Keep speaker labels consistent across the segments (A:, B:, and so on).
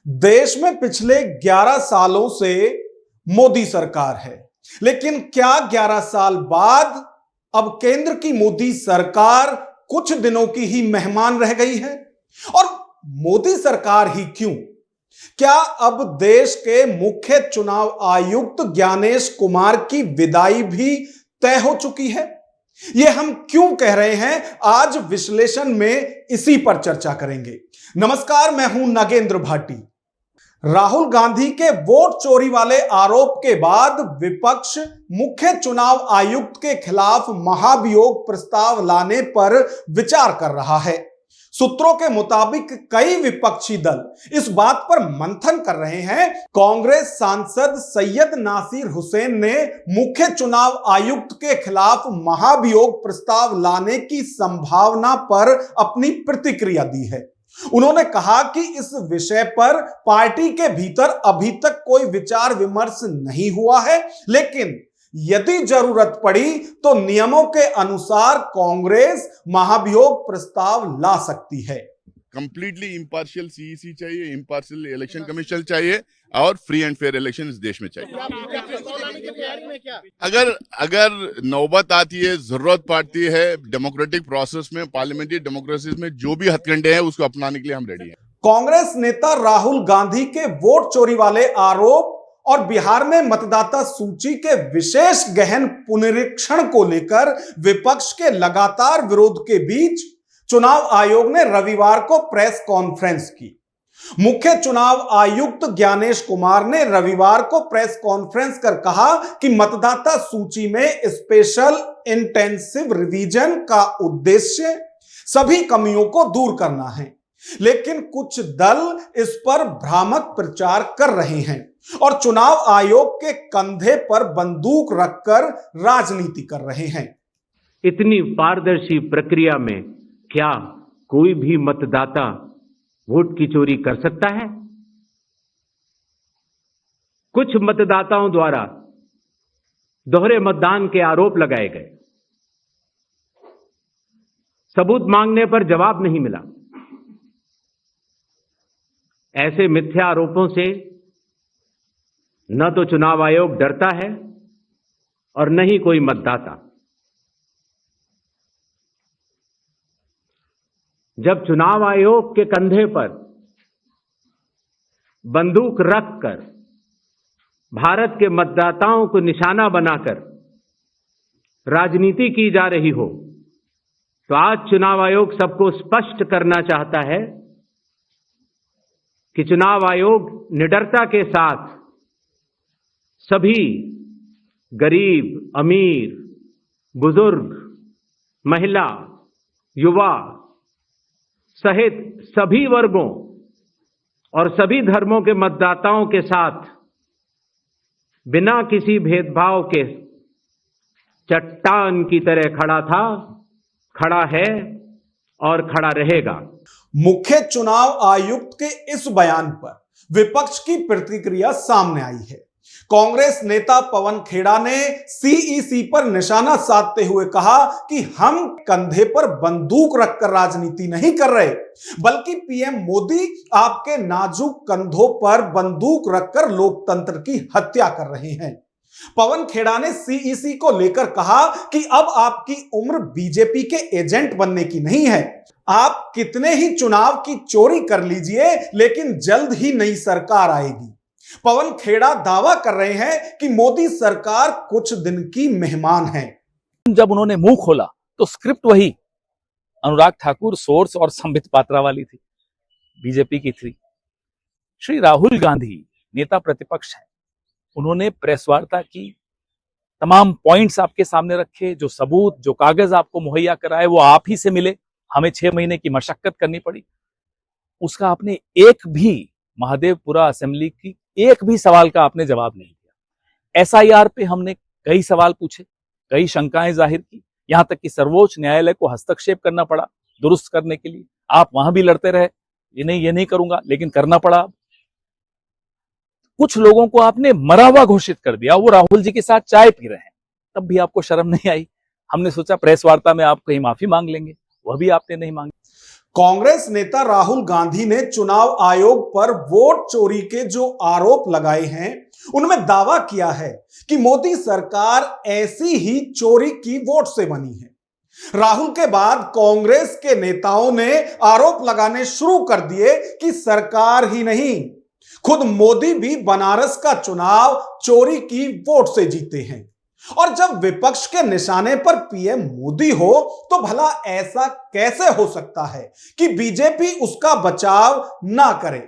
A: देश में पिछले 11 सालों से मोदी सरकार है, लेकिन क्या 11 साल बाद अब केंद्र की मोदी सरकार कुछ दिनों की ही मेहमान रह गई है? और मोदी सरकार ही क्यों? क्या अब देश के मुख्य चुनाव आयुक्त ज्ञानेश कुमार की विदाई भी तय हो चुकी है? यह हम क्यों कह रहे हैं, आज विश्लेषण में इसी पर चर्चा करेंगे। नमस्कार, मैं हूं नागेंद्र भाटी। राहुल गांधी के वोट चोरी वाले आरोप के बाद विपक्ष मुख्य चुनाव आयुक्त के खिलाफ महाभियोग प्रस्ताव लाने पर विचार कर रहा है। सूत्रों के मुताबिक कई विपक्षी दल इस बात पर मंथन कर रहे हैं। कांग्रेस सांसद सैयद नासिर हुसैन ने मुख्य चुनाव आयुक्त के खिलाफ महाभियोग प्रस्ताव लाने की संभावना पर अपनी प्रतिक्रिया दी है। उन्होंने कहा कि इस विषय पर पार्टी के भीतर अभी तक कोई विचार विमर्श नहीं हुआ है, लेकिन यदि जरूरत पड़ी तो नियमों के अनुसार कांग्रेस महाभियोग प्रस्ताव ला सकती है।
B: कंप्लीटली इम्पार्शियल सीईसी चाहिए, इम्पार्शियल इलेक्शन कमीशन चाहिए और फ्री एंड फेयर इलेक्शन इस देश में चाहिए। अगर नौबत आती है, जरूरत पड़ती है, डेमोक्रेटिक प्रोसेस में, पार्लियामेंट्री डेमोक्रेसी में जो भी हथकंडे हैं उसको अपनाने के लिए हम रेडी हैं।
A: कांग्रेस नेता राहुल गांधी के वोट चोरी वाले आरोप और बिहार में मतदाता सूची के विशेष गहन पुनरीक्षण को लेकर विपक्ष के लगातार विरोध के बीच चुनाव आयोग ने रविवार को प्रेस कॉन्फ्रेंस की। मुख्य चुनाव आयुक्त ज्ञानेश कुमार ने रविवार को प्रेस कॉन्फ्रेंस कर कहा कि मतदाता सूची में स्पेशल इंटेंसिव रिवीजन का उद्देश्य सभी कमियों को दूर करना है, लेकिन कुछ दल इस पर भ्रामक प्रचार कर रहे हैं और चुनाव आयोग के कंधे पर बंदूक रखकर राजनीति कर रहे हैं।
C: इतनी पारदर्शी प्रक्रिया में क्या कोई भी मतदाता वोट की चोरी कर सकता है? कुछ मतदाताओं द्वारा दोहरे मतदान के आरोप लगाए गए। सबूत मांगने पर जवाब नहीं मिला। ऐसे मिथ्या आरोपों से न तो चुनाव आयोग डरता है और न ही कोई मतदाता। जब चुनाव आयोग के कंधे पर बंदूक रखकर भारत के मतदाताओं को निशाना बनाकर राजनीति की जा रही हो, तो आज चुनाव आयोग सबको स्पष्ट करना चाहता है कि चुनाव आयोग निडरता के साथ सभी गरीब, अमीर, बुजुर्ग, महिला, युवा सहित सभी वर्गों और सभी धर्मों के मतदाताओं के साथ बिना किसी भेदभाव के चट्टान की तरह खड़ा था, खड़ा है और खड़ा रहेगा।
A: मुख्य चुनाव आयुक्त के इस बयान पर विपक्ष की प्रतिक्रिया सामने आई है। कांग्रेस नेता पवन खेड़ा ने सीईसी पर निशाना साधते हुए कहा कि हम कंधे पर बंदूक रखकर राजनीति नहीं कर रहे, बल्कि पीएम मोदी आपके नाजुक कंधों पर बंदूक रखकर लोकतंत्र की हत्या कर रहे हैं। पवन खेड़ा ने सीईसी को लेकर कहा कि अब आपकी उम्र बीजेपी के एजेंट बनने की नहीं है। आप कितने ही चुनाव की चोरी कर लीजिए, लेकिन जल्द ही नई सरकार आएगी। पवन खेड़ा दावा कर रहे हैं कि मोदी सरकार कुछ दिन की मेहमान है।
D: जब उन्होंने मुंह खोला तो स्क्रिप्ट वही अनुराग ठाकुर, सोर्स और संबित पात्रा वाली थी, बीजेपी की थी। श्री राहुल गांधी नेता प्रतिपक्ष है, उन्होंने प्रेस वार्ता की, तमाम पॉइंट्स आपके सामने रखे, जो सबूत, जो कागज आपको मुहैया कराए वो आप ही से मिले। हमें 6 महीने की मशक्कत करनी पड़ी। उसका आपने एक भी महादेवपुरा असेंबली की एक भी सवाल का आपने जवाब नहीं दिया। एसआईआर पे हमने कई सवाल पूछे, कई शंकाएं जाहिर की, यहां तक कि सर्वोच्च न्यायालय को हस्तक्षेप करना पड़ा दुरुस्त करने के लिए। आप वहां भी लड़ते रहे, ये नहीं करूंगा, लेकिन करना पड़ा। कुछ लोगों को आपने मरा हुआ घोषित कर दिया, वो राहुल जी के साथ चाय पी रहे हैं, तब भी आपको शर्म नहीं आई। हमने सोचा प्रेस वार्ता में आप कहीं माफी मांग लेंगे, वह भी आपने नहीं मांगी।
A: कांग्रेस नेता राहुल गांधी ने चुनाव आयोग पर वोट चोरी के जो आरोप लगाए हैं उनमें दावा किया है कि मोदी सरकार ऐसी ही चोरी की वोट से बनी है। राहुल के बाद कांग्रेस के नेताओं ने आरोप लगाने शुरू कर दिए कि सरकार ही नहीं, खुद मोदी भी बनारस का चुनाव चोरी की वोट से जीते हैं। और जब विपक्ष के निशाने पर पीएम मोदी हो तो भला ऐसा कैसे हो सकता है कि बीजेपी उसका बचाव ना करे।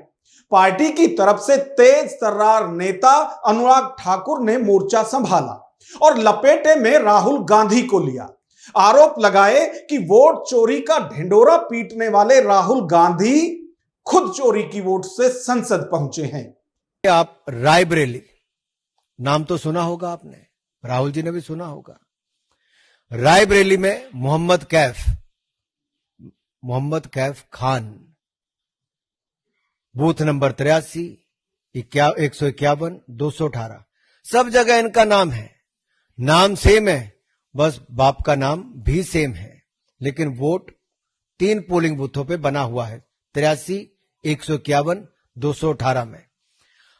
A: पार्टी की तरफ से तेज तर्रार नेता अनुराग ठाकुर ने मोर्चा संभाला और लपेटे में राहुल गांधी को लिया। आरोप लगाए कि वोट चोरी का ढिंडोरा पीटने वाले राहुल गांधी खुद चोरी की वोट से संसद पहुंचे हैं।
E: आप रायबरेली नाम तो सुना होगा आपने, राहुल जी ने भी सुना होगा। रायबरेली में मोहम्मद कैफ खान, बूथ नंबर 83, 151, 218, सब जगह इनका नाम है। नाम सेम है, बस बाप का नाम भी सेम है, लेकिन वोट 3 पोलिंग बूथों पे बना हुआ है, 83, 151, 218 में।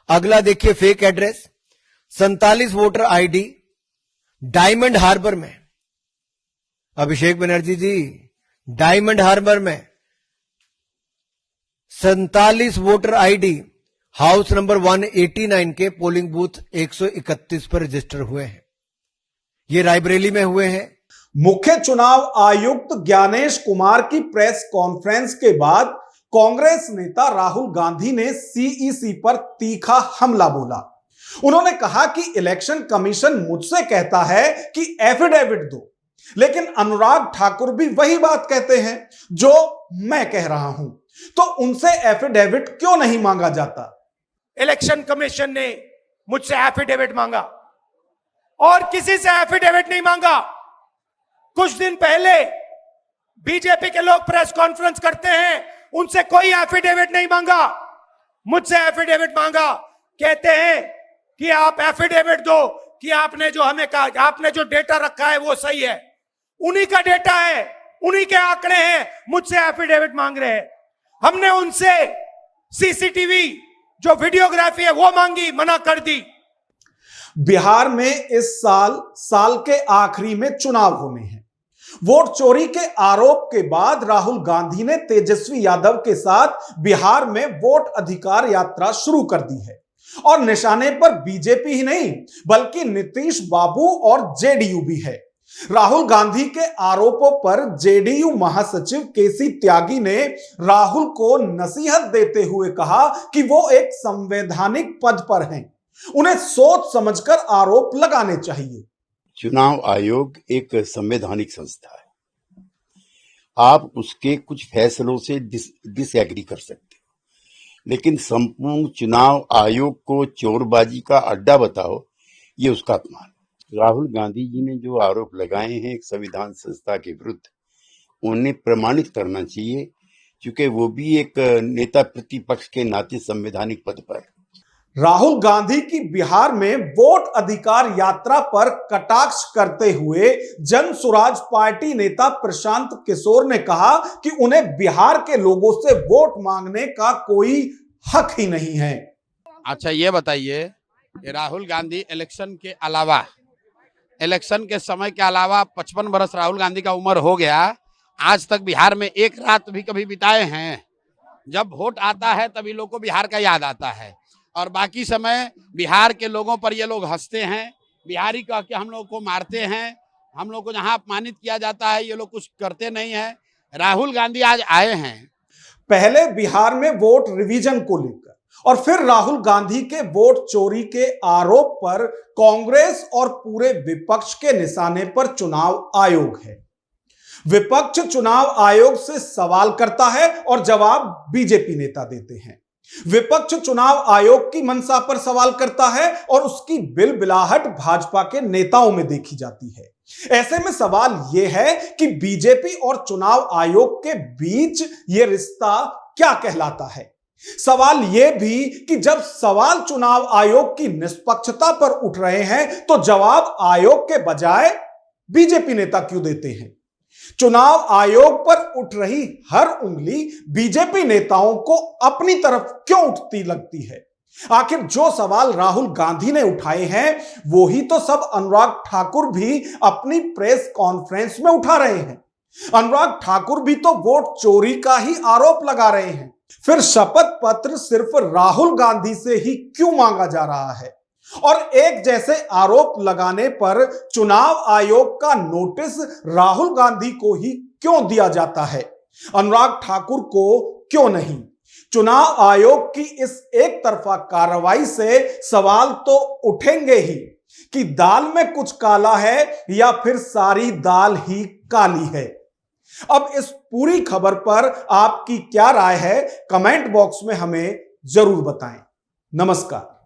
E: अगला देखिए fake address, 47 voter ID Diamond Harbour में। अभिषेक बनर्जी जी, डायमंड हार्बर में 47 वोटर आईडी हाउस नंबर 189 के पोलिंग बूथ 131 पर रजिस्टर हुए हैं। ये रायबरेली में हुए हैं।
A: मुख्य चुनाव आयुक्त ज्ञानेश कुमार की प्रेस कॉन्फ्रेंस के बाद कांग्रेस नेता राहुल गांधी ने सीईसी पर तीखा हमला बोला। उन्होंने कहा कि इलेक्शन कमीशन मुझसे कहता है कि एफिडेविट दो, लेकिन अनुराग ठाकुर भी वही बात कहते हैं जो मैं कह रहा हूं, तो उनसे एफिडेविट क्यों नहीं मांगा जाता।
F: इलेक्शन कमीशन ने मुझसे एफिडेविट मांगा और किसी से एफिडेविट नहीं मांगा। कुछ दिन पहले बीजेपी के लोग प्रेस कॉन्फ्रेंस करते हैं, उनसे कोई एफिडेविट नहीं मांगा, मुझसे एफिडेविट मांगा। कहते हैं कि आप एफिडेविट दो कि आपने जो हमें कहा, आपने जो डेटा रखा है वो सही है। उन्हीं का डेटा है, उन्हीं के आंकड़े हैं, मुझसे एफिडेविट मांग रहे हैं। हमने उनसे सीसीटीवी जो वीडियोग्राफी है वो मांगी, मना कर दी।
A: बिहार में इस साल के आखिरी में चुनाव होने हैं। वोट चोरी के आरोप के बाद राहुल गांधी ने तेजस्वी यादव के साथ बिहार में वोट अधिकार यात्रा शुरू कर दी है और निशाने पर बीजेपी ही नहीं बल्कि नीतीश बाबू और जेडीयू भी है। राहुल गांधी के आरोपों पर जेडीयू महासचिव केसी त्यागी ने राहुल को नसीहत देते हुए कहा कि वो एक संवैधानिक पद पर हैं, उन्हें सोच समझकर आरोप लगाने चाहिए।
G: चुनाव आयोग एक संवैधानिक संस्था है, आप उसके कुछ फैसलों से डिसएग्री कर सकते हो, लेकिन संपूर्ण चुनाव आयोग को चोरबाजी का अड्डा बताओ, ये उसका अपमान। राहुल गांधी जी ने जो आरोप लगाए हैं एक संविधान संस्था के विरुद्ध, उन्हें प्रमाणित करना चाहिए, क्योंकि वो भी एक नेता प्रतिपक्ष के नाते संवैधानिक पद पर।
A: राहुल गांधी की बिहार में वोट अधिकार यात्रा पर कटाक्ष करते हुए जन सुराज पार्टी नेता प्रशांत किशोर ने कहा कि उन्हें बिहार के लोगों से वोट मांगने का कोई हक ही नहीं है।
H: अच्छा ये बताइए, राहुल गांधी इलेक्शन के समय के अलावा 55 बरस राहुल गांधी का उम्र हो गया, आज तक बिहार में एक रात भी कभी बिताए हैं? जब वोट आता है तभी लोग को बिहार का याद आता है और बाकी समय बिहार के लोगों पर ये लोग हंसते हैं, बिहारी कह के हम लोग को मारते हैं, हम लोग को जहां अपमानित किया जाता है ये लोग कुछ करते नहीं है। राहुल गांधी आज आए हैं।
A: पहले बिहार में वोट रिवीजन को लेकर और फिर राहुल गांधी के वोट चोरी के आरोप पर कांग्रेस और पूरे विपक्ष के निशाने पर चुनाव आयोग है। विपक्ष चुनाव आयोग से सवाल करता है और जवाब बीजेपी नेता देते हैं। विपक्ष चुनाव आयोग की मंशा पर सवाल करता है और उसकी बिलबिलाहट भाजपा के नेताओं में देखी जाती है। ऐसे में सवाल यह है कि बीजेपी और चुनाव आयोग के बीच यह रिश्ता क्या कहलाता है। सवाल यह भी कि जब सवाल चुनाव आयोग की निष्पक्षता पर उठ रहे हैं तो जवाब आयोग के बजाय बीजेपी नेता क्यों देते हैं। चुनाव आयोग पर उठ रही हर उंगली बीजेपी नेताओं को अपनी तरफ क्यों उठती लगती है? आखिर जो सवाल राहुल गांधी ने उठाए हैं वो ही तो सब अनुराग ठाकुर भी अपनी प्रेस कॉन्फ्रेंस में उठा रहे हैं। अनुराग ठाकुर भी तो वोट चोरी का ही आरोप लगा रहे हैं। फिर शपथ पत्र सिर्फ राहुल गांधी से ही क्यों मांगा जा रहा है? और एक जैसे आरोप लगाने पर चुनाव आयोग का नोटिस राहुल गांधी को ही क्यों दिया जाता है, अनुराग ठाकुर को क्यों नहीं? चुनाव आयोग की इस एक तरफा कार्रवाई से सवाल तो उठेंगे ही कि दाल में कुछ काला है या फिर सारी दाल ही काली है। अब इस पूरी खबर पर आपकी क्या राय है, कमेंट बॉक्स में हमें जरूर बताएं। नमस्कार।